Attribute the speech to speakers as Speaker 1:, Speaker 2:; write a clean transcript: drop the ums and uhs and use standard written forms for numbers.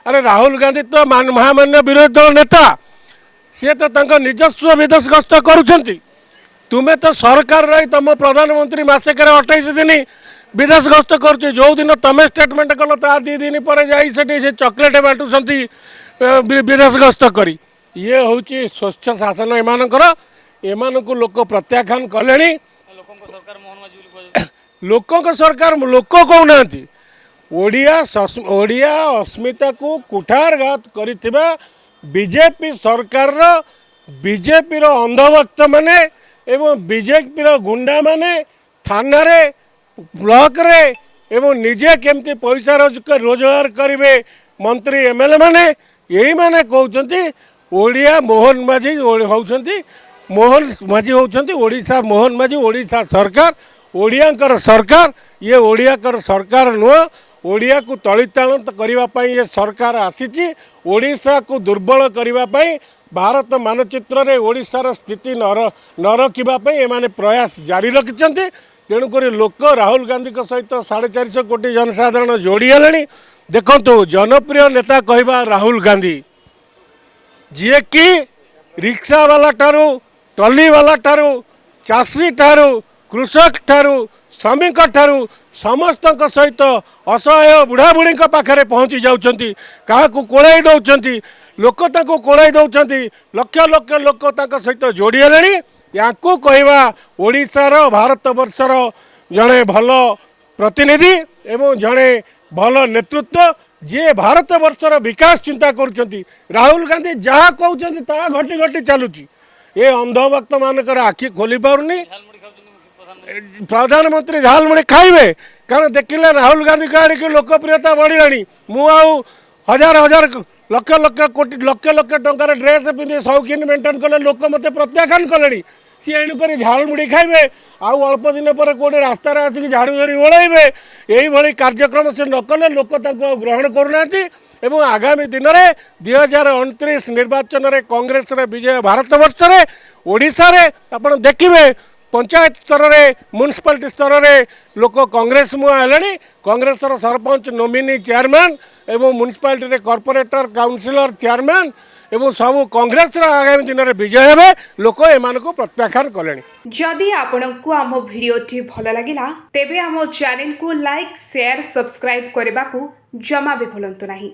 Speaker 1: अरे राहुल गांधी तो महामान्य विरोधी दल नेता सी तो निजस्व विदेश गस्त करुँच तुम्हें तो सरकार रही तुम प्रधानमंत्री मसेक 28 दिन विदेश गस्त कर जो दिन तुम स्टेटमेंट कल ता 2 दिन पर से चॉकलेट बांटुंट विदेश गस्त कर ये हूँ स्वच्छ शासन एम को लोक प्रत्याख्यान कले लोकों सरकार लोक कहना ओडिया अस्मिता को कुठारघात करिथिबा बीजेपी सरकार बीजेपी अंधभक्त माने एवं बीजेपी गुंडा माने थाना रे ब्लॉक रे एवं निजे केमती पैसा रोजगार करेंगे मंत्री एमएलए माने यही माने कहते ओडिया मोहन माझी होउछंती मोहन माझी होउछंती ओडिशा मोहन माझी ओडिशा सरकार ओडिया सरकार ये ओडिया सरकार नुह ओडिया को तलितान करने ये सरकार आसी ओडिशा को दुर्बल करने भारत मानचित्र रे ओडिशार स्थिति न रखापी एमाने प्रयास जारी रखिंट तेणुक लोक राहुल गांधी सहित 450 कोटी जनसाधारण जोड़ीगले देखु जनप्रिय नेता कहवा राहुल गांधी जी कि रिक्शा वाला ठारू ट्रली वाला ठारू चाषी ठारू कृषक ठारू श्रमिक ठारू समस्त सहित असहाय बुढ़ा बुढ़ी पाखे पहुँची जाऊँगी क्या कोड़ाई दौरान लोक कोड़ाई दौरान लक्ष लक्ष लोक सहित जोड़ीगले या कहवा ओडिशार भारत वर्षर जड़े भल प्रतिनिधि एवं जड़े भल नेतृत्व जी भारत वर्षर विकास चिंता कर राहुल गांधी जहाँ कहते ता घटी घटी चलुची ये अंधभक्त मानकर आखि खोली पारनी प्रधानमंत्री झाल मुड़ी खाइबे कारण देखिले राहुल गांधी को आड़ लोकप्रियता बढ़ला मुझे हजार हजार लक्ष लक्ष कोटी लक्ष लक्ष टंकार ड्रेस पिंधि शौकीन मेंटेन कले लोक मत प्रत्याख्यान कले सी एणुक झाड़ मुड़ी खाइबे आउ अल्प दिन पर कौटे रास्तार आसिक झाड़ू धरी ओल्बे यही कार्यक्रम से न कले लोक ग्रहण करना एवं आगामी दिन में 2029 निर्वाचन में कांग्रेस विजय भारत वर्ष में ओडिशा रे आपण देखिए पंचायत स्तर में म्युनिसिपालिटी स्तर में लोक कांग्रेस मुहां कांग्रेस सरपंच नोमिनी चेयरमैन एवं म्युनिसिपालिटी कॉर्पोरेटर काउंसिलर चेयरमैन एवं सब कांग्रेस आगामी दिन में विजय हे लोक एम प्रत्याख्यान कले।
Speaker 2: जदि आपंक आम भिडी भल लगा तेब आम चैनल को लाइक शेयर सब्सक्राइब करने को जमा भी भूलु नहीं।